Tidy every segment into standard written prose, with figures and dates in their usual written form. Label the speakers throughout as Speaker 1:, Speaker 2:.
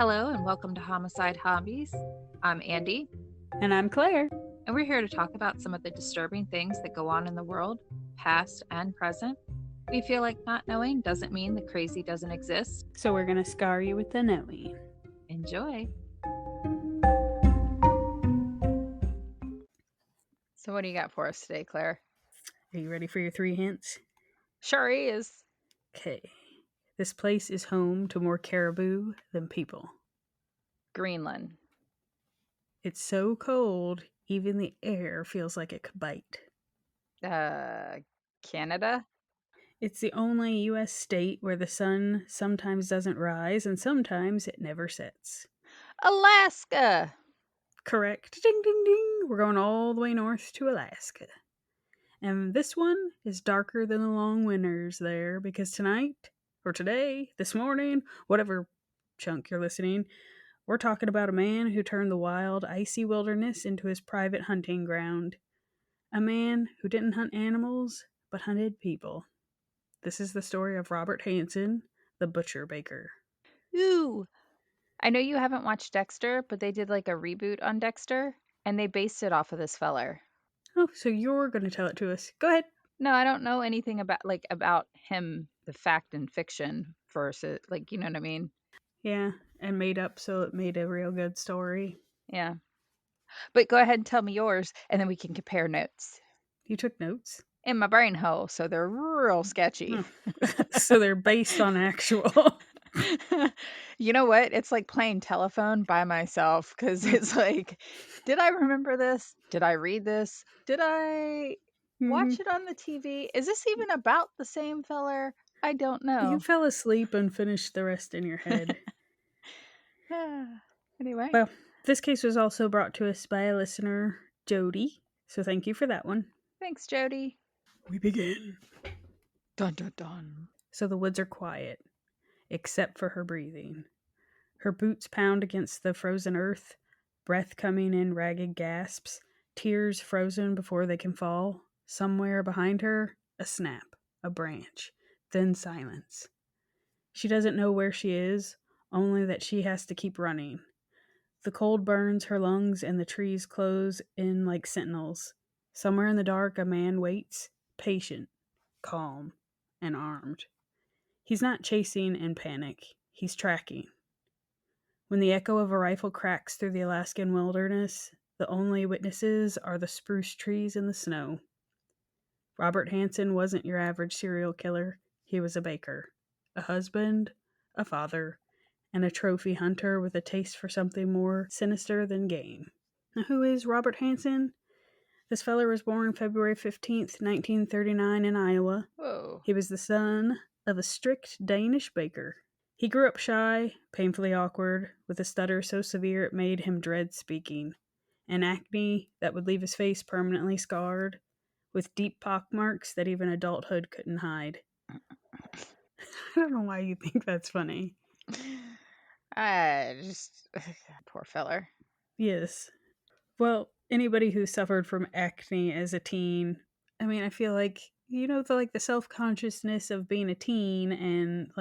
Speaker 1: Hello and welcome to Homicide Hobbies. I'm Andy,
Speaker 2: And I'm Claire.
Speaker 1: and we're here to talk about some of the disturbing things that go on in the world, past and present. We feel like not knowing doesn't mean the crazy doesn't exist.
Speaker 2: So we're going to scar you with the knowing.
Speaker 1: Enjoy. So what do you got for us today, Claire?
Speaker 2: Are you ready for your 3 hints?
Speaker 1: Sure is.
Speaker 2: Okay. This place is home to more caribou than people.
Speaker 1: Greenland.
Speaker 2: It's so cold, even the air feels like it could bite.
Speaker 1: Canada?
Speaker 2: It's the only U.S. state where the sun sometimes doesn't rise and sometimes it never sets.
Speaker 1: Alaska!
Speaker 2: Correct. Ding, ding, ding. We're going all the way north to Alaska. And this one is darker than the long winters there because tonight, or today, this morning, whatever chunk you're listening, we're talking about a man who turned the wild, icy wilderness into his private hunting ground. A man who didn't hunt animals, but hunted people. This is the story of Robert Hansen, the butcher baker.
Speaker 1: Ooh! I know you haven't watched Dexter, but they did like a reboot on Dexter, and they based it off of this feller.
Speaker 2: Oh, so you're going to tell it to us. Go ahead.
Speaker 1: No, I don't know anything about him, the fact and fiction versus you know what I mean?
Speaker 2: Yeah, and made up so it made a real good story.
Speaker 1: Yeah. But go ahead and tell me yours and then we can compare notes.
Speaker 2: You took notes?
Speaker 1: In my brain hole, so they're real sketchy.
Speaker 2: Oh. So they're based on actual.
Speaker 1: You know what? It's like playing telephone by myself because it's like, did I remember this? Did I read this? Did I watch it on the TV? Is this even about the same feller? I don't know.
Speaker 2: You fell asleep and finished the rest in your head.
Speaker 1: Anyway.
Speaker 2: Well, this case was also brought to us by a listener, Jody. So thank you for that one.
Speaker 1: Thanks, Jody.
Speaker 2: We begin.
Speaker 1: Dun dun dun.
Speaker 2: So the woods are quiet, except for her breathing. Her boots pound against the frozen earth, breath coming in ragged gasps, tears frozen before they can fall. Somewhere behind her, a snap, a branch, then silence. She doesn't know where she is, only that she has to keep running. The cold burns her lungs and the trees close in like sentinels. Somewhere in the dark, a man waits, patient, calm, and armed. He's not chasing in panic. He's tracking. When the echo of a rifle cracks through the Alaskan wilderness, the only witnesses are the spruce trees and the snow. Robert Hansen wasn't your average serial killer. He was a baker, a husband, a father, and a trophy hunter with a taste for something more sinister than game. Now, who is Robert Hansen? This feller was born February 15th, 1939 in Iowa.
Speaker 1: Whoa.
Speaker 2: He was the son of a strict Danish baker. He grew up shy, painfully awkward, with a stutter so severe it made him dread speaking, and acne that would leave his face permanently scarred, with deep pockmarks that even adulthood couldn't hide. I don't know why you think that's funny.
Speaker 1: Poor feller.
Speaker 2: Yes. Well, anybody who suffered from acne as a teen, I mean, I feel like, the self-consciousness of being a teen and,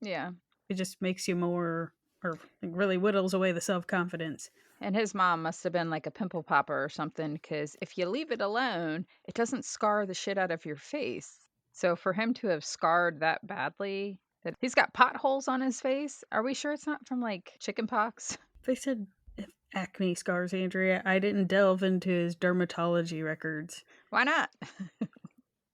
Speaker 1: Yeah.
Speaker 2: it just makes you more, or really whittles away the self-confidence.
Speaker 1: And his mom must have been like a pimple popper or something, because if you leave it alone, it doesn't scar the shit out of your face. So for him to have scarred that badly, that he's got potholes on his face, are we sure it's not from like chicken pox?
Speaker 2: They said acne scars, Andrea. I didn't delve into his dermatology records.
Speaker 1: Why not?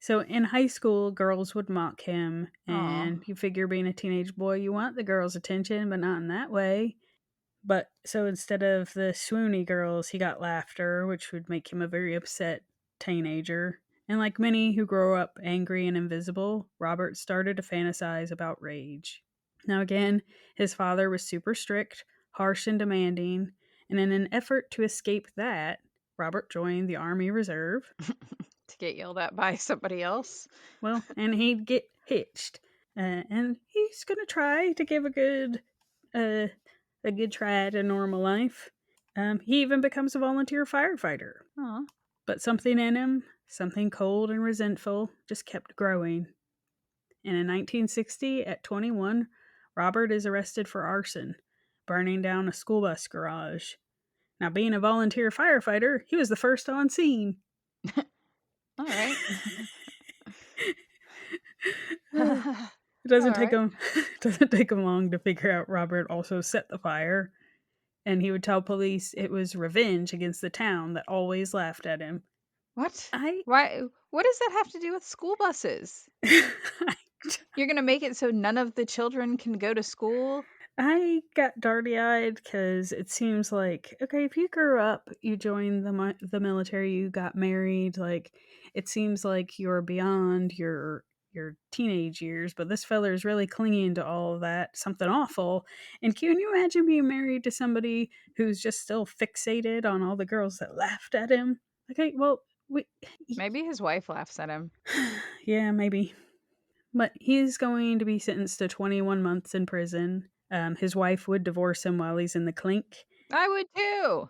Speaker 2: So in high school, girls would mock him, and
Speaker 1: Aw.
Speaker 2: you figure being a teenage boy, you want the girls' attention, but not in that way. But so instead of the swoony girls, he got laughter, which would make him a very upset teenager. And like many who grow up angry and invisible, Robert started to fantasize about rage. Now again, his father was super strict, harsh and demanding, and in an effort to escape that, Robert joined the Army Reserve.
Speaker 1: To get yelled at by somebody else?
Speaker 2: Well, and he'd get hitched. And he's going to try to give a good try at a normal life. He even becomes a volunteer firefighter.
Speaker 1: Aw.
Speaker 2: But something in him, something cold and resentful, just kept growing. And in 1960, at 21, Robert is arrested for arson. burning down a school bus garage. Now, being a volunteer firefighter, he was the first on scene.
Speaker 1: All right.
Speaker 2: It doesn't
Speaker 1: All
Speaker 2: take
Speaker 1: right.
Speaker 2: him doesn't take him long to figure out Robert also set the fire, and he would tell police it was revenge against the town that always laughed at him.
Speaker 1: What?
Speaker 2: I
Speaker 1: Why? What does that have to do with school buses? You're gonna make it so none of the children can go to school?
Speaker 2: I got darty-eyed because it seems like, okay, if you grew up, you joined the military, you got married, like, it seems like you're beyond your teenage years, but this fella is really clinging to all of that, something awful. And can you imagine being married to somebody who's just still fixated on all the girls that laughed at him? Okay, well,
Speaker 1: Maybe his wife laughs at him.
Speaker 2: yeah, maybe. But he's going to be sentenced to 21 months in prison. His wife would divorce him while he's in the clink.
Speaker 1: I would too.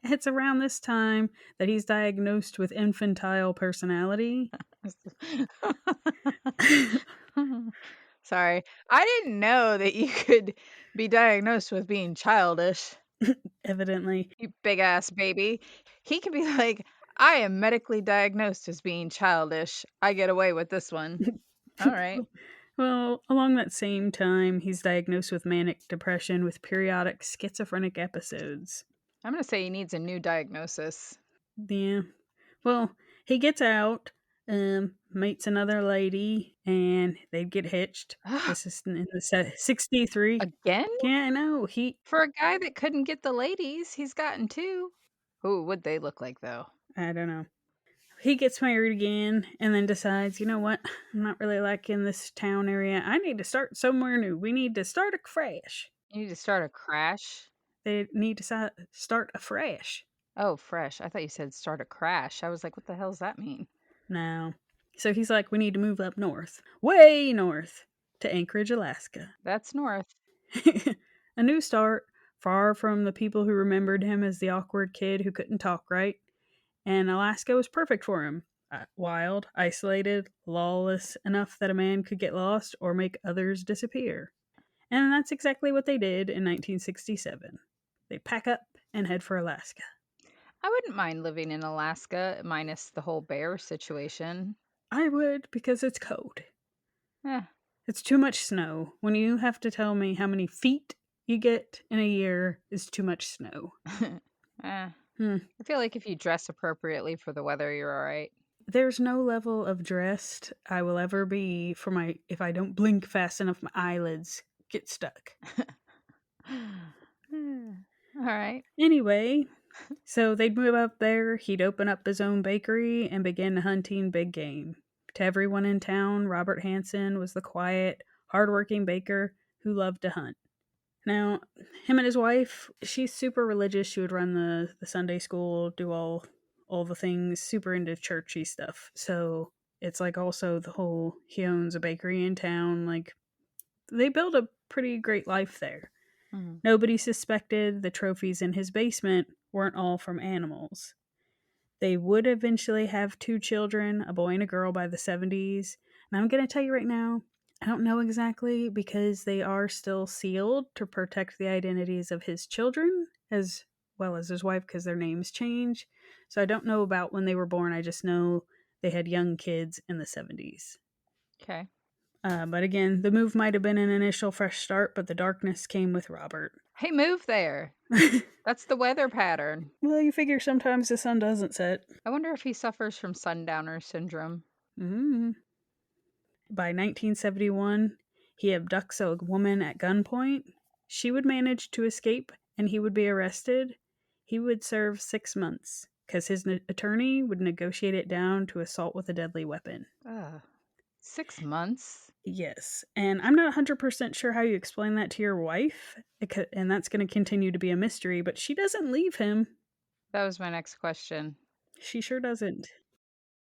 Speaker 2: It's around this time that he's diagnosed with infantile personality.
Speaker 1: Sorry. I didn't know that you could be diagnosed with being childish,
Speaker 2: Evidently.
Speaker 1: you big ass baby. He could be like, I am medically diagnosed as being childish. I get away with this one. All right.
Speaker 2: Well, along that same time, he's diagnosed with manic depression with periodic schizophrenic episodes.
Speaker 1: I'm going to say he needs a new diagnosis.
Speaker 2: Yeah. Well, he gets out, meets another lady, and they get hitched. This is in the 63.
Speaker 1: Again?
Speaker 2: Yeah, I know.
Speaker 1: For a guy that couldn't get the ladies, he's gotten two. Who would they look like, though?
Speaker 2: I don't know. He gets married again and then decides, you know what? I'm not really liking this town area. I need to start somewhere new. We need to start afresh.
Speaker 1: You need to start a crash?
Speaker 2: They need to start afresh.
Speaker 1: Oh, fresh. I thought you said start a crash. I was like, what the hell does that mean?
Speaker 2: No. So he's like, we need to move up north. Way north. To Anchorage, Alaska.
Speaker 1: That's north.
Speaker 2: A new start, far from the people who remembered him as the awkward kid who couldn't talk right. And Alaska was perfect for him. Wild, isolated, lawless, enough that a man could get lost or make others disappear. And that's exactly what they did in 1967. They pack up and head for Alaska.
Speaker 1: I wouldn't mind living in Alaska, minus the whole bear situation.
Speaker 2: I would, because it's cold.
Speaker 1: Eh.
Speaker 2: It's too much snow. When you have to tell me how many feet you get in a year is too much snow.
Speaker 1: I feel like if you dress appropriately for the weather, you're all right.
Speaker 2: There's no level of dressed I will ever be if I don't blink fast enough, my eyelids get stuck.
Speaker 1: All right.
Speaker 2: Anyway, so they'd move up there, he'd open up his own bakery and begin hunting big game. To everyone in town, Robert Hansen was the quiet, hardworking baker who loved to hunt. Now, him and his wife, she's super religious. She would run the Sunday school, do all the things, super into churchy stuff. So it's like also the whole he owns a bakery in town. Like they build a pretty great life there.
Speaker 1: Mm-hmm.
Speaker 2: Nobody suspected the trophies in his basement weren't all from animals. They would eventually have 2 children, a boy and a girl, by the 70s. And I'm going to tell you right now, I don't know exactly because they are still sealed to protect the identities of his children as well as his wife because their names change. So I don't know about when they were born. I just know they had young kids in the 70s.
Speaker 1: Okay.
Speaker 2: But again, the move might have been an initial fresh start, but the darkness came with Robert.
Speaker 1: Hey, move there. That's the weather pattern.
Speaker 2: Well, you figure sometimes the sun doesn't set.
Speaker 1: I wonder if he suffers from sundowner syndrome.
Speaker 2: Mm-hmm. By 1971, he abducts a woman at gunpoint. She would manage to escape, and he would be arrested. He would serve 6 months because his attorney would negotiate it down to assault with a deadly weapon.
Speaker 1: 6 months?
Speaker 2: Yes, and I'm not 100% sure how you explain that to your wife, and that's going to continue to be a mystery, but she doesn't leave him.
Speaker 1: That was my next question.
Speaker 2: She sure doesn't.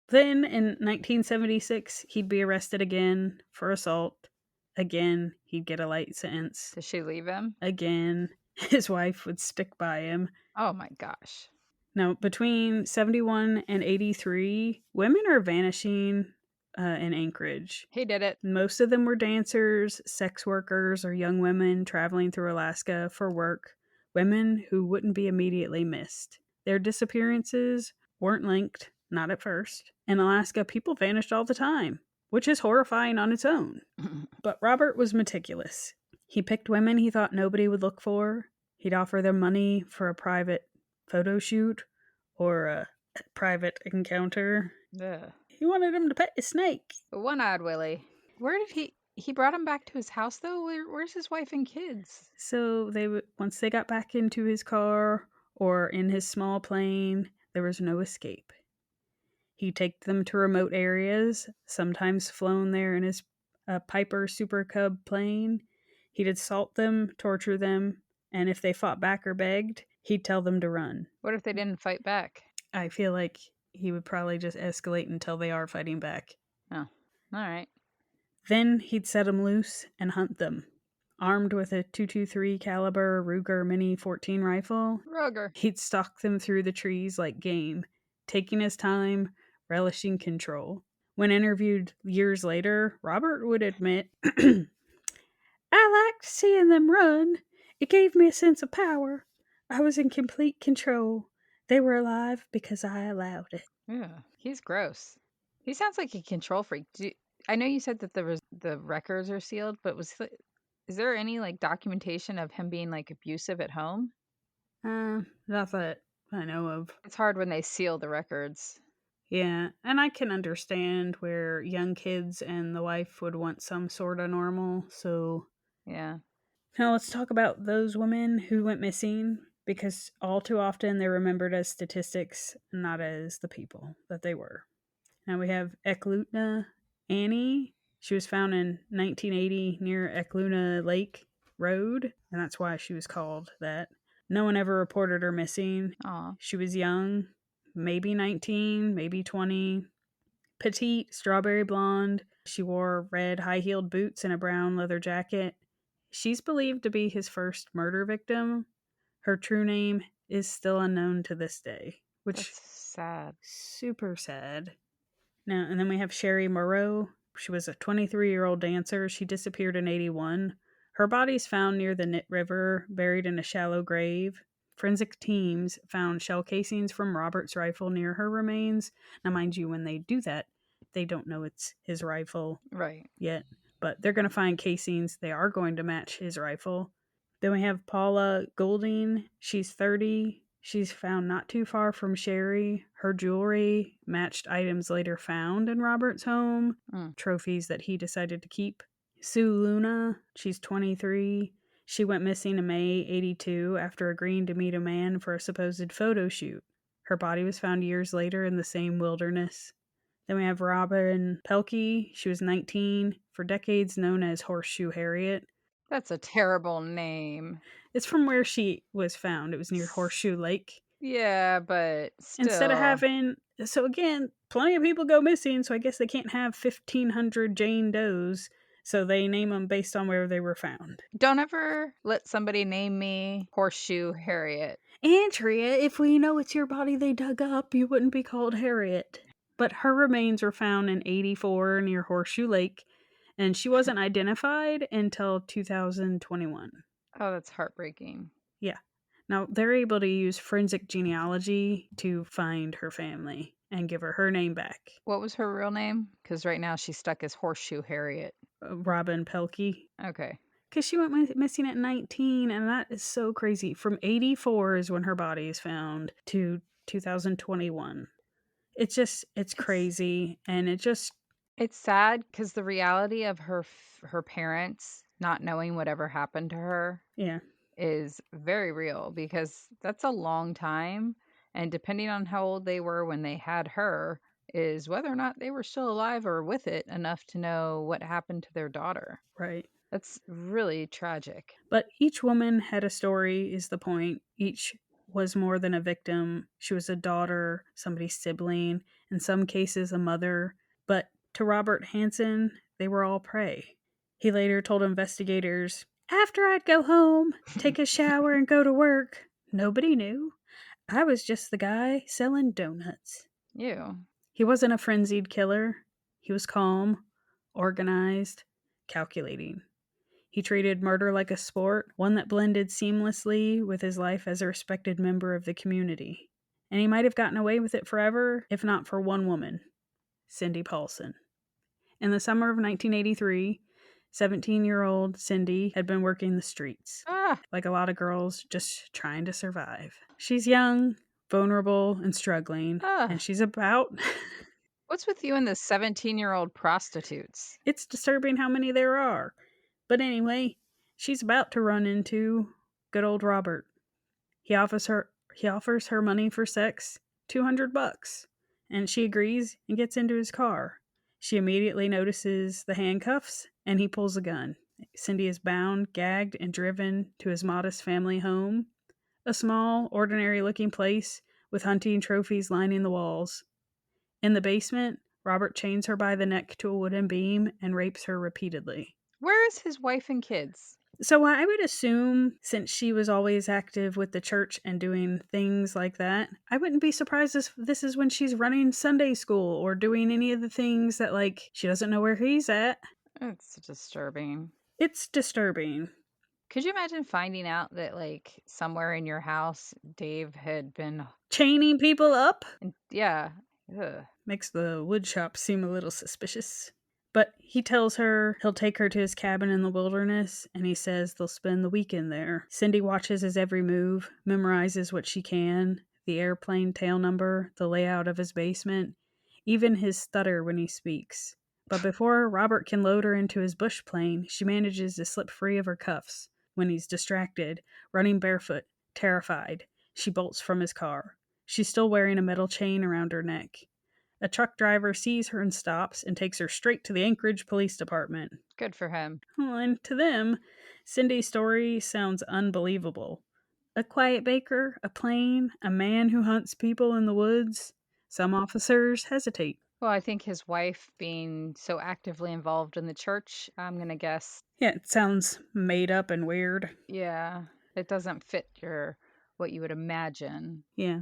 Speaker 2: Then, in 1976, he'd be arrested again for assault. Again, he'd get a light sentence.
Speaker 1: Does she leave him?
Speaker 2: Again, his wife would stick by him.
Speaker 1: Oh my gosh.
Speaker 2: Now, between 71 and 83, women are vanishing in Anchorage.
Speaker 1: He did it.
Speaker 2: Most of them were dancers, sex workers, or young women traveling through Alaska for work, women who wouldn't be immediately missed. Their disappearances weren't linked, not at first. In Alaska, people vanished all the time, which is horrifying on its own. But Robert was meticulous. He picked women he thought nobody would look for. He'd offer them money for a private photo shoot or a private encounter.
Speaker 1: Ugh.
Speaker 2: He wanted him to pet a snake.
Speaker 1: One-eyed Willie. Where did he brought him back to his house, though? Where's his wife and kids?
Speaker 2: So once they got back into his car or in his small plane, there was no escape. He'd take them to remote areas, sometimes flown there in his Piper Super Cub plane. He'd assault them, torture them, and if they fought back or begged, he'd tell them to run.
Speaker 1: What if they didn't fight back?
Speaker 2: I feel like he would probably just escalate until they are fighting back.
Speaker 1: Oh, all right.
Speaker 2: Then he'd set them loose and hunt them. Armed with a .223 caliber Ruger Mini 14 rifle,
Speaker 1: Ruger.
Speaker 2: he'd stalk them through the trees like game, taking his time, relishing control. When interviewed years later, Robert would admit, I liked seeing them run. It gave me a sense of power. I was in complete control. They were alive because I allowed it.
Speaker 1: Yeah, he's gross. He sounds like a control freak. I know you said that the records are sealed, but is there any like documentation of him being like abusive at home?
Speaker 2: Not that I know of.
Speaker 1: It's hard when they seal the records.
Speaker 2: Yeah, and I can understand where young kids and the wife would want some sort of normal, so...
Speaker 1: Yeah.
Speaker 2: Now let's talk about those women who went missing, because all too often they're remembered as statistics, not as the people that they were. Now we have Eklutna Annie. She was found in 1980 near Eklutna Lake Road, and that's why she was called that. No one ever reported her missing.
Speaker 1: Aw.
Speaker 2: She was young, maybe 19, maybe 20. Petite, strawberry blonde. She wore red high-heeled boots and a brown leather jacket. She's believed to be his first murder victim. Her true name is still unknown to this day, which
Speaker 1: That's sad.
Speaker 2: super sad. Now, and then we have Sherry Moreau. She was a 23-year-old dancer. She disappeared in 81. Her body's found near the Knit River, buried in a shallow grave. Forensic teams found shell casings from Robert's rifle near her remains. Now, mind you, when they do that, they don't know it's his rifle
Speaker 1: Right.
Speaker 2: yet, but they're going to find casings. They are going to match his rifle. Then we have Paula Golding. She's 30. She's found not too far from Sherry. Her jewelry matched items later found in Robert's home, trophies that he decided to keep. Sue Luna, she's 23. She went missing in May 82 after agreeing to meet a man for a supposed photo shoot. Her body was found years later in the same wilderness. Then we have Robin Pelkey. She was 19, for decades known as Horseshoe Harriet.
Speaker 1: That's a terrible name.
Speaker 2: It's from where she was found. It was near Horseshoe Lake.
Speaker 1: Yeah, but still.
Speaker 2: Instead of having... So again, plenty of people go missing, so I guess they can't have 1,500 Jane Does. So they name them based on where they were found.
Speaker 1: Don't ever let somebody name me Horseshoe Harriet.
Speaker 2: Andrea, if we know it's your body they dug up, you wouldn't be called Harriet. But her remains were found in 84 near Horseshoe Lake, and she wasn't identified until 2021.
Speaker 1: Oh, that's heartbreaking.
Speaker 2: Yeah. Now, they're able to use forensic genealogy to find her family and give her name back.
Speaker 1: What was her real name? Because right now she's stuck as Horseshoe Harriet.
Speaker 2: Robin Pelkey.
Speaker 1: Okay.
Speaker 2: Because she went missing at 19, and that is so crazy. From 84 is when her body is found to 2021. It's crazy, and
Speaker 1: it's sad because the reality of her parents not knowing whatever happened to her is very real, because that's a long time, and depending on how old they were when they had her is whether or not they were still alive or with it enough to know what happened to their daughter.
Speaker 2: Right.
Speaker 1: That's really tragic.
Speaker 2: But each woman had a story, is the point. Each was more than a victim. She was a daughter, somebody's sibling, in some cases a mother. But to Robert Hansen, they were all prey. He later told investigators, after I'd go home, take a shower, and go to work, nobody knew. I was just the guy selling donuts.
Speaker 1: Ew.
Speaker 2: He wasn't a frenzied killer. He was calm, organized, calculating. He treated murder like a sport, one that blended seamlessly with his life as a respected member of the community. And he might have gotten away with it forever, if not for one woman, Cindy Paulson. In the summer of 1983, 17-year-old Cindy had been working the streets.
Speaker 1: Ah,
Speaker 2: Like a lot of girls, just trying to survive. She's young, vulnerable, and struggling, and
Speaker 1: ah.
Speaker 2: she's about.
Speaker 1: What's with you and the 17-year-old prostitutes?
Speaker 2: It's disturbing how many there are. But anyway, she's about to run into good old Robert. He offers her money for sex, $200, and she agrees and gets into his car. She immediately notices the handcuffs and he pulls a gun. Cindy is bound, gagged, and driven to his modest family home, a small, ordinary looking place with hunting trophies lining the walls. In the basement, Robert chains her by the neck to a wooden beam and rapes her repeatedly.
Speaker 1: Where is his wife and kids?
Speaker 2: So I would assume, since she was always active with the church and doing things like that, I wouldn't be surprised if this is when she's running Sunday school or doing any of the things that, like, she doesn't know where he's at.
Speaker 1: It's disturbing.
Speaker 2: It's disturbing.
Speaker 1: Could you imagine finding out that, like, somewhere in your house, Dave had been,
Speaker 2: Chaining people up
Speaker 1: yeah. Ugh.
Speaker 2: makes the wood shop seem a little suspicious. But he tells her he'll take her to his cabin in the wilderness, and he says they'll spend the weekend there. Cindy watches his every move, memorizes what she can, the airplane tail number, the layout of his basement, even his stutter when he speaks. But before Robert can load her into his bush plane, she manages to slip free of her cuffs. When he's distracted, running barefoot, terrified, she bolts from his car. She's still wearing a metal chain around her neck. A truck driver sees her and stops and takes her straight to the Anchorage Police Department.
Speaker 1: Good for him.
Speaker 2: Well, and to them, Cindy's story sounds unbelievable. A quiet baker, a plane, a man who hunts people in the woods. Some officers hesitate.
Speaker 1: Well, I think his wife being so actively involved in the church, I'm going to guess,
Speaker 2: Yeah, it sounds made up and weird.
Speaker 1: yeah, it doesn't fit what you would imagine.
Speaker 2: Yeah.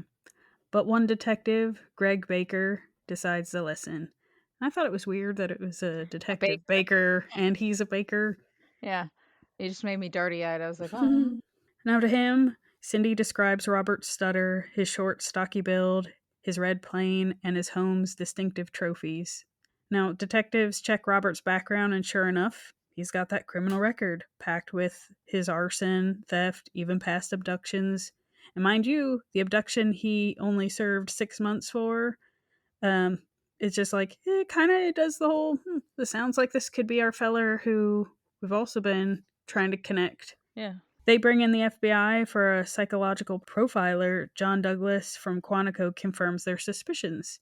Speaker 2: But one detective, Greg Baker, decides to listen. I thought it was weird that it was a
Speaker 1: A
Speaker 2: detective
Speaker 1: baker.
Speaker 2: baker and he's a baker.
Speaker 1: Yeah. It just made me dirty-eyed. I was like, oh.
Speaker 2: Now, to him, Cindy describes Robert's stutter, his short, stocky build, his red plane, and his home's distinctive trophies. Now, detectives check Robert's background, and sure enough, he's got that criminal record, packed with his arson, theft, even past abductions. And mind you, the abduction he only served 6 months for, it's just like, it kind of does the whole, this sounds like this could be our feller who we've also been trying to connect.
Speaker 1: Yeah.
Speaker 2: They bring in the FBI for a psychological profiler. John Douglas from Quantico confirms their suspicions.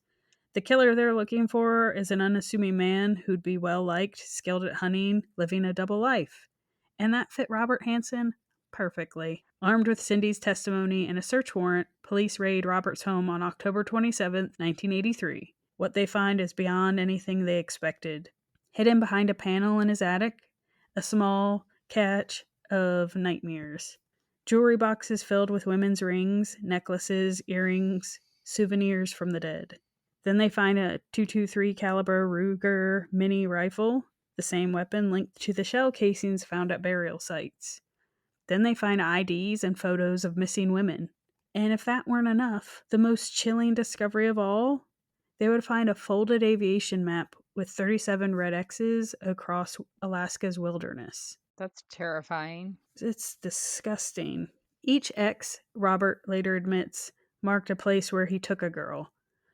Speaker 2: The killer they're looking for is an unassuming man who'd be well liked, skilled at hunting, living a double life. And that fit Robert Hansen perfectly. Armed with Cindy's testimony and a search warrant, police raid Robert's home on October 27th, 1983. What they find is beyond anything they expected. Hidden behind a panel in his attic, a small catch of nightmares. Jewelry boxes filled with women's rings, necklaces, earrings, souvenirs from the dead. Then they find a .223 caliber Ruger mini rifle, the same weapon linked to the shell casings found at burial sites. Then they find IDs and photos of missing women. And if that weren't enough, the most chilling discovery of all, they would find a folded aviation map with 37 red X's across Alaska's wilderness.
Speaker 1: That's terrifying.
Speaker 2: It's disgusting. Each X, Robert later admits, marked a place where he took a girl.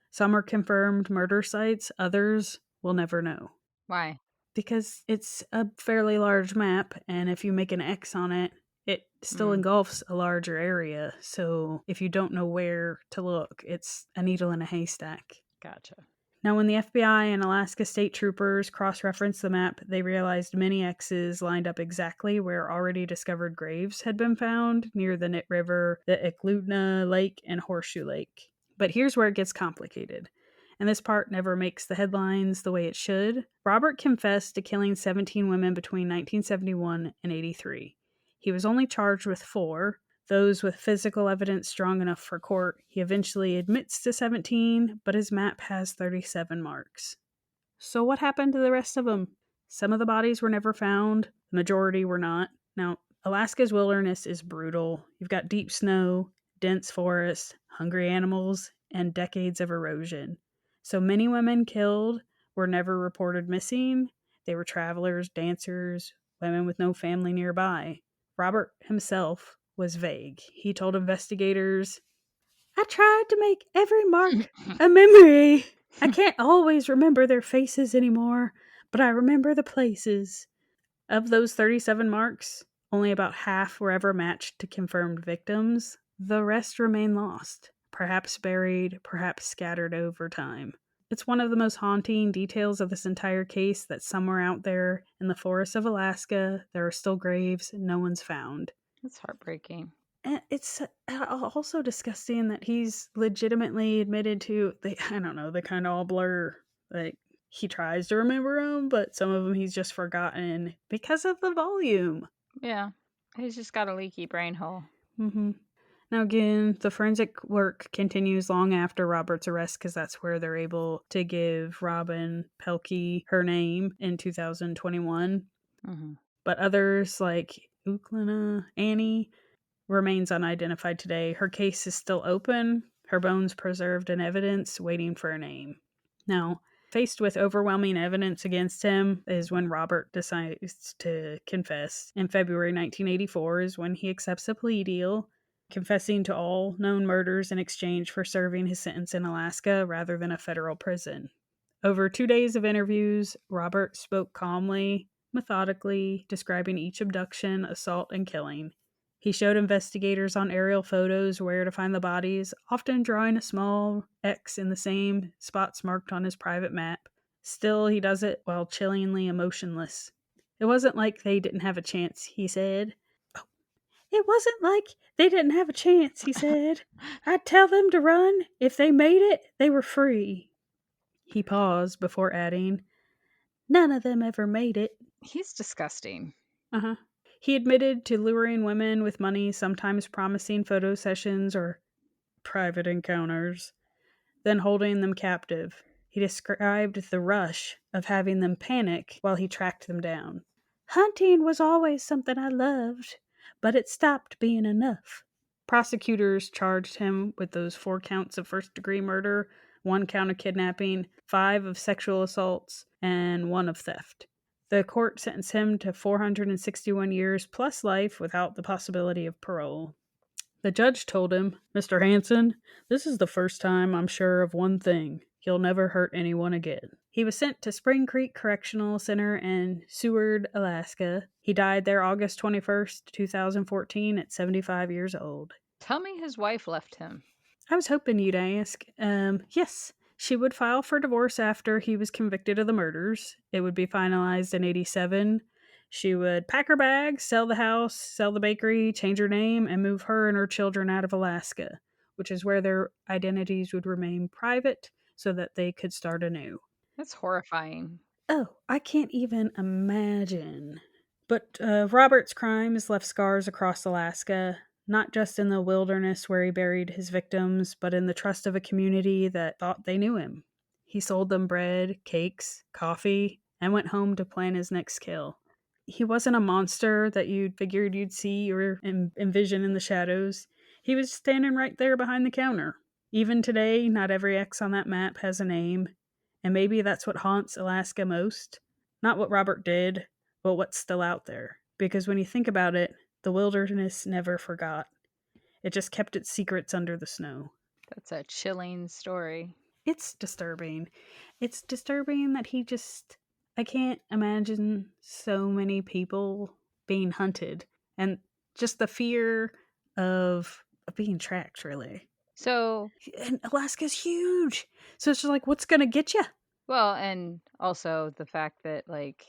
Speaker 2: Some are confirmed murder sites, others we'll never know.
Speaker 1: Why?
Speaker 2: Because it's a fairly large map, and if you make an X on it, it still engulfs a larger area. So if you don't know where to look, it's a needle in a haystack.
Speaker 1: Gotcha.
Speaker 2: Now, when the FBI and Alaska state troopers cross-referenced the map, they realized many X's lined up exactly where already discovered graves had been found near the Knit River, the Eklutna Lake, and Horseshoe Lake. But here's where it gets complicated, and this part never makes the headlines the way it should. Robert confessed to killing 17 women between 1971 and 83. He was only charged with 4, those with physical evidence strong enough for court. He eventually admits to 17, but his map has 37 marks. So what happened to the rest of them? Some of the bodies were never found, the majority were not. Now, Alaska's wilderness is brutal. You've got deep snow, dense forests, hungry animals, and decades of erosion. So many women killed were never reported missing. They were travelers, dancers, women with no family nearby. Robert himself was vague. He told investigators, I tried to make every mark a memory. I can't always remember their faces anymore, but I remember the places. Of those 37 marks, only about half were ever matched to confirmed victims. The rest remain lost, perhaps buried, perhaps scattered over time. It's one of the most haunting details of this entire case that somewhere out there in the forests of Alaska, there are still graves no one's found.
Speaker 1: That's heartbreaking.
Speaker 2: And it's also disgusting that he's legitimately admitted to I don't know, they kind of all blur. Like, he tries to remember them, but some of them he's just forgotten because of the volume.
Speaker 1: Yeah. He's just got a leaky brain hole.
Speaker 2: Mm-hmm. Now, again, the forensic work continues long after Robert's arrest because that's where they're able to give Robin Pelkey her name in 2021.
Speaker 1: Mm-hmm.
Speaker 2: But others, like Uklina Annie, remains unidentified today. Her case is still open, her bones preserved in evidence, waiting for a name. Now, faced with overwhelming evidence against him is when Robert decides to confess. In February 1984 is when he accepts a plea deal, confessing to all known murders in exchange for serving his sentence in Alaska rather than a federal prison. Over 2 days of interviews, Robert spoke calmly, methodically, describing each abduction, assault, and killing. He showed investigators on aerial photos where to find the bodies, often drawing a small X in the same spots marked on his private map. Still, he does it while chillingly emotionless. It wasn't like they didn't have a chance, he said. Oh, it wasn't like they didn't have a chance, he said. I'd tell them to run. If they made it, they were free. He paused before adding, none of them ever made it.
Speaker 1: He's disgusting.
Speaker 2: Uh-huh. He admitted to luring women with money, sometimes promising photo sessions or private encounters, then holding them captive. He described the rush of having them panic while he tracked them down. Hunting was always something I loved, but it stopped being enough. Prosecutors charged him with those 4 counts of first-degree murder, 1 count of kidnapping, 5 of sexual assaults, and 1 of theft. The court sentenced him to 461 years plus life without the possibility of parole. The judge told him, Mr. Hansen, this is the first time I'm sure of one thing. You'll never hurt anyone again. He was sent to Spring Creek Correctional Center in Seward, Alaska. He died there August 21st, 2014 at 75 years old.
Speaker 1: Tell me his wife left him.
Speaker 2: I was hoping you'd ask. Yes, she would file for divorce after he was convicted of the murders. It would be finalized in 87. She would pack her bags, sell the house, sell the bakery, change her name, and move her and her children out of Alaska, which is where their identities would remain private so that they could start anew.
Speaker 1: That's horrifying.
Speaker 2: Oh, I can't even imagine. But Robert's crimes left scars across Alaska, not just in the wilderness where he buried his victims, but in the trust of a community that thought they knew him. He sold them bread, cakes, coffee, and went home to plan his next kill. He wasn't a monster that you figured you'd see or envision in the shadows. He was standing right there behind the counter. Even today, not every X on that map has a name, and maybe that's what haunts Alaska most. Not what Robert did, but what's still out there. Because when you think about it, the wilderness never forgot. It just kept its secrets under the snow.
Speaker 1: That's a chilling story.
Speaker 2: It's disturbing. It's disturbing that he just... I can't imagine so many people being hunted. And just the fear of being tracked, really.
Speaker 1: So,
Speaker 2: And Alaska's huge. So it's just like, what's going to get you?
Speaker 1: well, and also the fact that, like,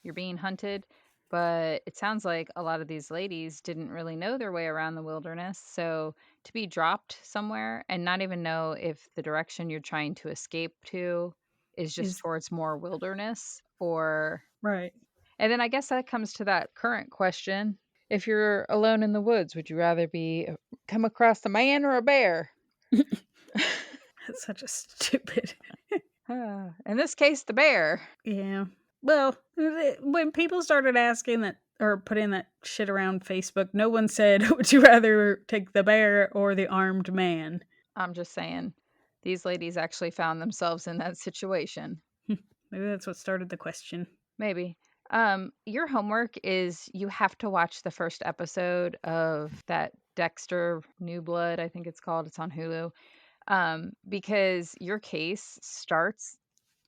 Speaker 1: you're being hunted, but it sounds like a lot of these ladies didn't really know their way around the wilderness. So to be dropped somewhere and not even know if the direction you're trying to escape to is just
Speaker 2: Is
Speaker 1: towards more wilderness or.
Speaker 2: right.
Speaker 1: And then I guess that comes to that current question. If you're alone in the woods, would you rather be come across a man or a bear?
Speaker 2: That's such a stupid.
Speaker 1: In this case, the bear.
Speaker 2: Yeah. Well, when people started asking that or putting that shit around Facebook, no one said, would you rather take the bear or the armed man?
Speaker 1: I'm just saying, these ladies actually found themselves in that situation.
Speaker 2: Maybe that's what started the question.
Speaker 1: Maybe. Your homework is you have to watch the first episode of that Dexter New Blood, I think it's called. It's on Hulu. Because your case starts.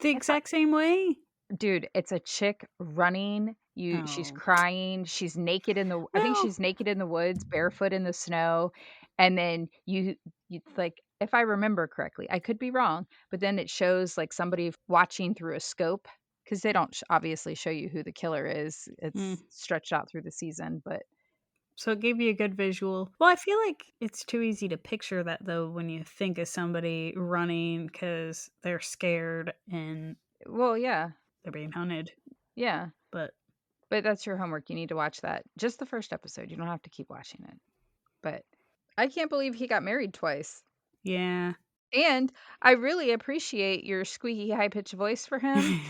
Speaker 2: The
Speaker 1: If I,
Speaker 2: exact same way?
Speaker 1: dude, it's a chick running. She's
Speaker 2: Oh.
Speaker 1: crying. She's naked in the. I think
Speaker 2: Well,
Speaker 1: she's naked in the woods, barefoot in the snow, and then you like. If I remember correctly, I could be wrong, but then it shows like somebody watching through a scope because they don't obviously show you who the killer is.
Speaker 2: mm,
Speaker 1: It's stretched out through the season, but
Speaker 2: so it gave you a good visual. Well, I feel like it's too easy to picture that, though, when you think of somebody running because they're scared and
Speaker 1: well, yeah,
Speaker 2: they're being hunted.
Speaker 1: yeah.
Speaker 2: But
Speaker 1: But that's your homework. You need to watch that. Just the first episode. You don't have to keep watching it. But I can't believe he got married twice.
Speaker 2: yeah.
Speaker 1: And I really appreciate your squeaky high pitched voice for him.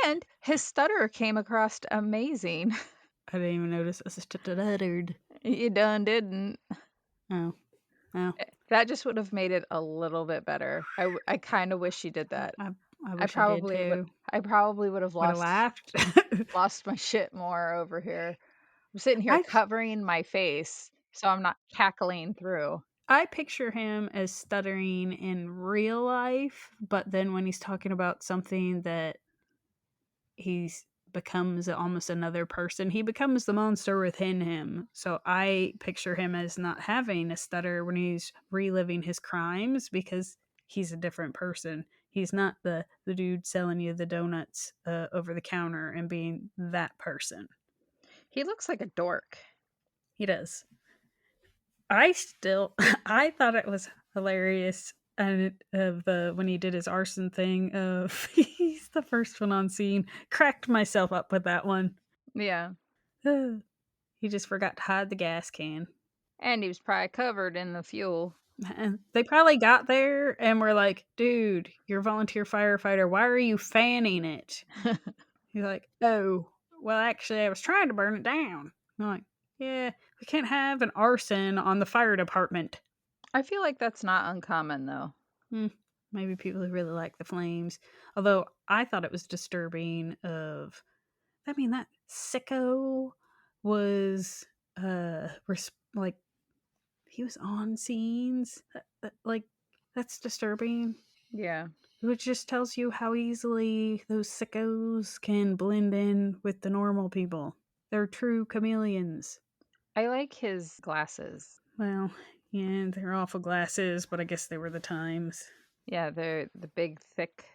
Speaker 1: And his stutter came across amazing.
Speaker 2: I didn't even notice I stuttered.
Speaker 1: You done didn't.
Speaker 2: Oh. Oh.
Speaker 1: That just would have made it a little bit better. I kind of wish you did that.
Speaker 2: I
Speaker 1: I
Speaker 2: wish I did
Speaker 1: probably would.
Speaker 2: too.
Speaker 1: I probably would have
Speaker 2: Would have
Speaker 1: lost
Speaker 2: laughed.
Speaker 1: lost my shit more over here. I'm sitting here
Speaker 2: I
Speaker 1: covering my face so I'm not cackling through.
Speaker 2: I picture him as stuttering in real life, but then when he's talking about something that he's becomes almost another person, he becomes the monster within him. So I picture him as not having a stutter when he's reliving his crimes because he's a different person. He's not the dude selling you the donuts over the counter and being that person.
Speaker 1: He looks like a dork.
Speaker 2: He does. I still I thought it was hilarious and of the when he did his arson thing of he's the first one on scene. Cracked myself up with that one.
Speaker 1: Yeah.
Speaker 2: He just forgot to hide the gas can.
Speaker 1: And he was probably covered in the fuel.
Speaker 2: And they probably got there and were like, dude, you're a volunteer firefighter. Why are you fanning it? He's like, oh, well, actually, I was trying to burn it down. I'm like, yeah, we can't have an arson on the fire department.
Speaker 1: I feel like that's not uncommon though.
Speaker 2: Maybe people who really like the flames. Although I thought it was disturbing of that sicko was like he was on scenes. Like that's disturbing.
Speaker 1: Yeah.
Speaker 2: Which just tells you how easily those sickos can blend in with the normal people. They're true chameleons.
Speaker 1: I like his glasses.
Speaker 2: Well, yeah, they're awful glasses, but I guess they were the times.
Speaker 1: Yeah, they're the big, thick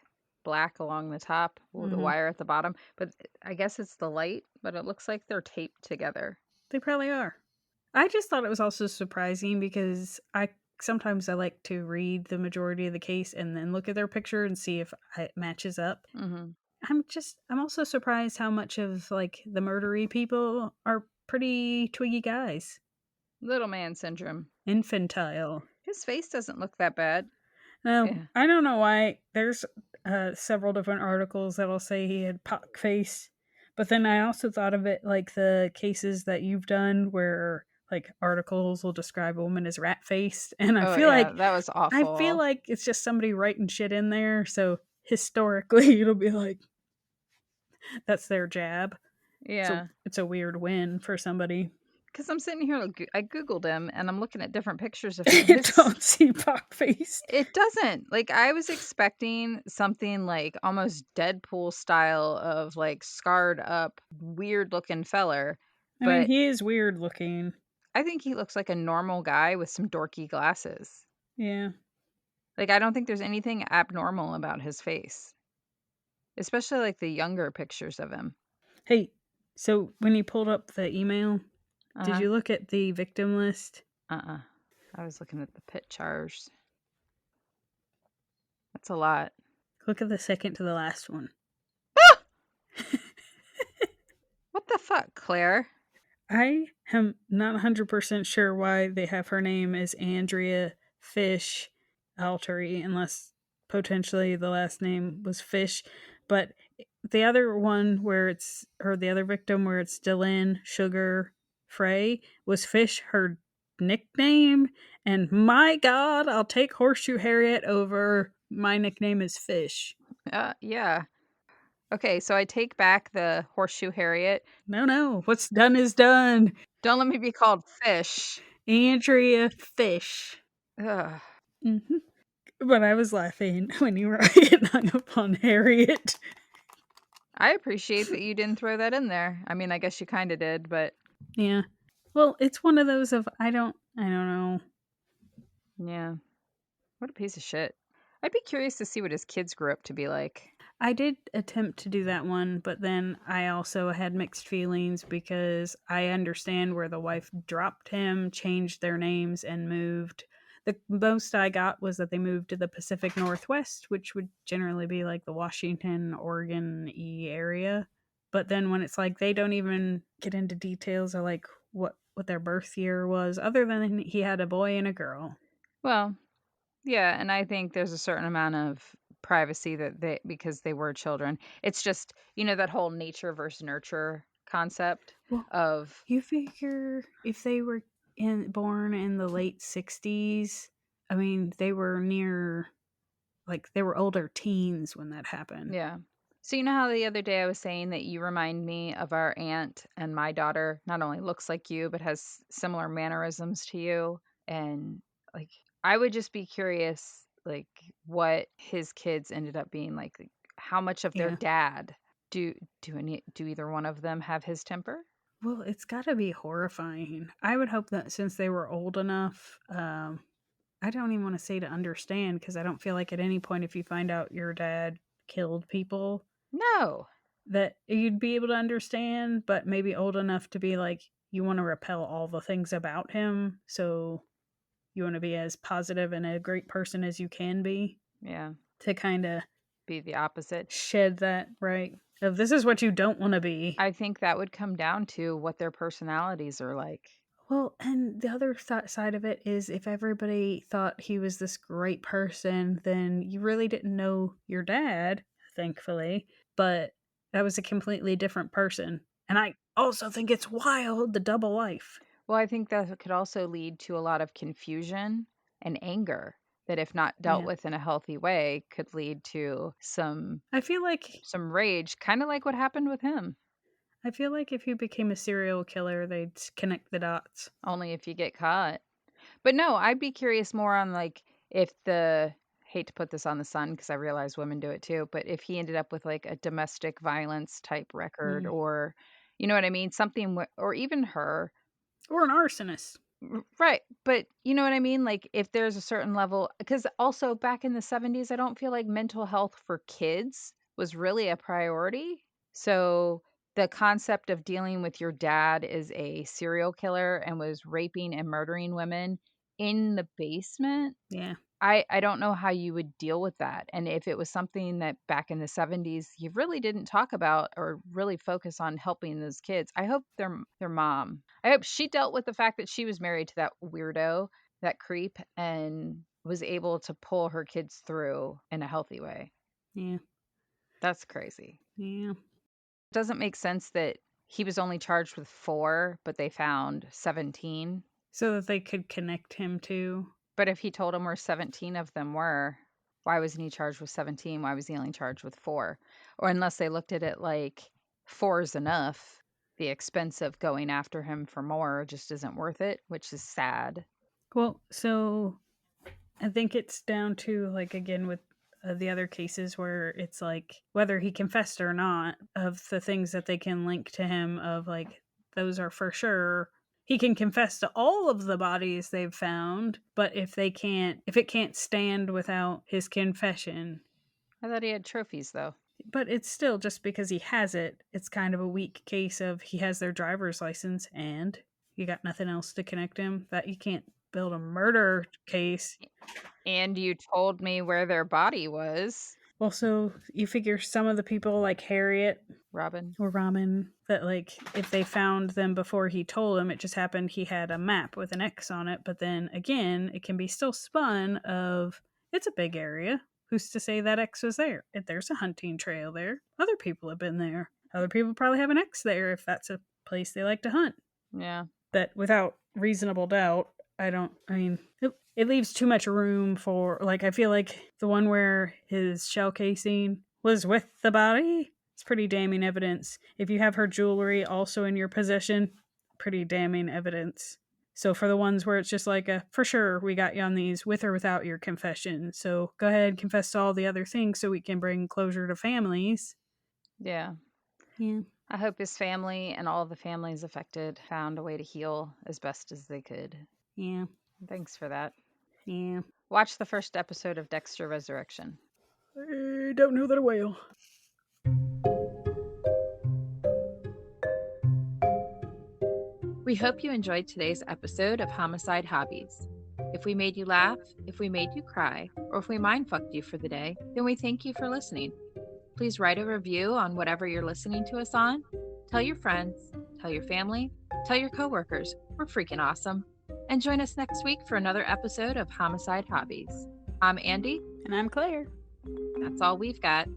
Speaker 1: black along the top with the
Speaker 2: Mm-hmm.
Speaker 1: wire at the bottom. But I guess it's the light, but it looks like they're taped together.
Speaker 2: They probably are. I just thought it was also surprising because sometimes I like to read the majority of the case and then look at their picture and see if it matches up.
Speaker 1: Mm-hmm.
Speaker 2: I'm also surprised how much of like the murdery people are pretty twiggy guys.
Speaker 1: Little man syndrome.
Speaker 2: Infantile.
Speaker 1: His face doesn't look that bad.
Speaker 2: No,
Speaker 1: Yeah.
Speaker 2: I don't know why. There's several different articles that'll say he had pock face, but then I also thought of it like the cases that you've done where like articles will describe a woman as rat faced, and
Speaker 1: Oh yeah, that was awful.
Speaker 2: it's just somebody writing shit in there. So historically, it'll be like that's their jab. So
Speaker 1: Yeah.
Speaker 2: it's a weird win for somebody.
Speaker 1: Because I'm sitting here, I Googled him and I'm looking at different pictures of him.
Speaker 2: Don't see pock faced.
Speaker 1: It doesn't. Like, I was expecting something like almost Deadpool style of like scarred up, weird looking feller.
Speaker 2: I mean,
Speaker 1: But
Speaker 2: he is weird looking.
Speaker 1: I think he looks like a normal guy with some dorky glasses.
Speaker 2: Yeah.
Speaker 1: Like, I don't think there's anything abnormal about his face, especially like the younger pictures of him.
Speaker 2: Hey, so when you pulled up the email, did
Speaker 1: Uh-huh.
Speaker 2: you look at the victim list?
Speaker 1: Uh-uh. I was looking at the pit chars. That's a lot.
Speaker 2: Look at the second to the last one.
Speaker 1: Ah! What the fuck, Claire?
Speaker 2: I am not 100% sure why they have her name as Andrea Fish Altery, unless potentially the last name was Fish, but the other one where it's, or the other victim where it's Dylan Sugar Frey, was Fish her nickname? And my God, I'll take Horseshoe Harriet over my nickname is Fish.
Speaker 1: Yeah. Okay, so I take back the Horseshoe Harriet.
Speaker 2: No, what's done is done.
Speaker 1: Don't let me be called Fish.
Speaker 2: Andrea Fish.
Speaker 1: Ugh.
Speaker 2: Mm-hmm. But I was laughing when you were getting hung up on Harriet.
Speaker 1: I appreciate that you didn't throw that in there. I mean, I guess you kind of did, but
Speaker 2: Yeah. Well, it's one of those of I don't know.
Speaker 1: yeah. What a piece of shit. I'd be curious to see what his kids grew up to be like.
Speaker 2: I did attempt to do that one, but then I also had mixed feelings because I understand where the wife dropped him, changed their names, and moved. The most I got was that they moved to the Pacific Northwest, which would generally be like the Washington, Oregon area. But then when it's like they don't even get into details of like what their birth year was, other than he had a boy and a girl.
Speaker 1: Well, yeah, and I think there's a certain amount of privacy that because they were children. It's just, that whole nature versus nurture concept
Speaker 2: Well,
Speaker 1: of,
Speaker 2: you figure if they were born in the late 60s, I mean, they were near, like, they were older teens when that happened.
Speaker 1: yeah. So you know how the other day I was saying that you remind me of our aunt, and my daughter not only looks like you but has similar mannerisms to you, and like I would just be curious like what his kids ended up being like how much of their
Speaker 2: Yeah.
Speaker 1: dad do do either one of them have his temper?
Speaker 2: Well, it's got to be horrifying. I would hope that since they were old enough, I don't even want to say to understand because I don't feel like at any point if you find out your dad killed people
Speaker 1: No.
Speaker 2: that you'd be able to understand, but maybe old enough to be like, you want to repel all the things about him. So you want to be as positive and a great person as you can be
Speaker 1: Yeah.
Speaker 2: to kind of
Speaker 1: Be the opposite.
Speaker 2: shed that, right? Of this is what you don't want to be.
Speaker 1: I think that would come down to what their personalities are like.
Speaker 2: Well, and the other side of it is if everybody thought he was this great person, then you really didn't know your dad, thankfully, but that was a completely different person. And I also think it's wild, the double life.
Speaker 1: Well, I think that could also lead to a lot of confusion and anger that if not dealt
Speaker 2: Yeah.
Speaker 1: with in a healthy way could lead to some
Speaker 2: I feel like
Speaker 1: rage, kind of like what happened with him.
Speaker 2: if you became a serial killer, they'd connect the dots.
Speaker 1: Only if you get caught. But no, I'd be curious more on like if the hate to put this on the son because I realize women do it too, but if he ended up with like a domestic violence type record
Speaker 2: Mm.
Speaker 1: or you know what I mean, something or even her.
Speaker 2: Or an arsonist.
Speaker 1: Right, but you know what I mean? Like, if there's a certain level because also back in the 70s, I don't feel like mental health for kids was really a priority. So, the concept of dealing with your dad is a serial killer and was raping and murdering women in the basement,
Speaker 2: Yeah.
Speaker 1: I don't know how you would deal with that, and if it was something that back in the 70s you really didn't talk about or really focus on helping those kids. I hope their mom I hope she dealt with the fact that she was married to that weirdo, that creep, and was able to pull her kids through in a healthy way.
Speaker 2: Yeah.
Speaker 1: That's crazy.
Speaker 2: Yeah.
Speaker 1: It doesn't make sense that he was only charged with 4, but they found 17.
Speaker 2: So that they could connect him to.
Speaker 1: But if he told them where 17 of them were, why wasn't he charged with 17? Why was he only charged with 4? Or unless they looked at it like 4 is enough, the expense of going after him for more just isn't worth it, which is sad.
Speaker 2: Well, so I think it's down to, like, again, with the other cases where it's like whether he confessed or not, of the things that they can link to him, of like, those are for sure. He can confess to all of the bodies they've found, but if it can't stand without his confession,
Speaker 1: I thought he had trophies though.
Speaker 2: but it's still just because he has it, it's kind of a weak case of he has their driver's license and you got nothing else to connect him, that you can't build a murder case.
Speaker 1: And you told me where their body was,
Speaker 2: Well, so you figure some of the people like Harriet
Speaker 1: Robin.
Speaker 2: or Ramen, that like if they found them before he told them, it just happened he had a map with an X on it. But then again, it can be still spun of it's a big area. Who's to say that X was there? If there's a hunting trail there, other people have been there. Other people probably have an X there if that's a place they like to hunt.
Speaker 1: Yeah.
Speaker 2: But without reasonable doubt, it leaves too much room for, like, I feel like the one where his shell casing was with the body, it's pretty damning evidence. If you have her jewelry also in your possession, pretty damning evidence. So for the ones where it's just like for sure, we got you on these with or without your confession. So go ahead and confess to all the other things so we can bring closure to families.
Speaker 1: Yeah.
Speaker 2: Yeah.
Speaker 1: I hope his family and all the families affected found a way to heal as best as they could.
Speaker 2: Yeah.
Speaker 1: Thanks for that.
Speaker 2: Yeah.
Speaker 1: Watch the first episode of Dexter Resurrection.
Speaker 2: I don't know that I will.
Speaker 1: We hope you enjoyed today's episode of Homicide Hobbies. If we made you laugh, if we made you cry, or if we mind-fucked you for the day, then we thank you for listening. Please write a review on whatever you're listening to us on. Tell your friends, tell your family, tell your coworkers. We're freaking awesome. And join us next week for another episode of Homicide Hobbies. I'm Andy.
Speaker 2: And I'm Claire.
Speaker 1: That's all we've got.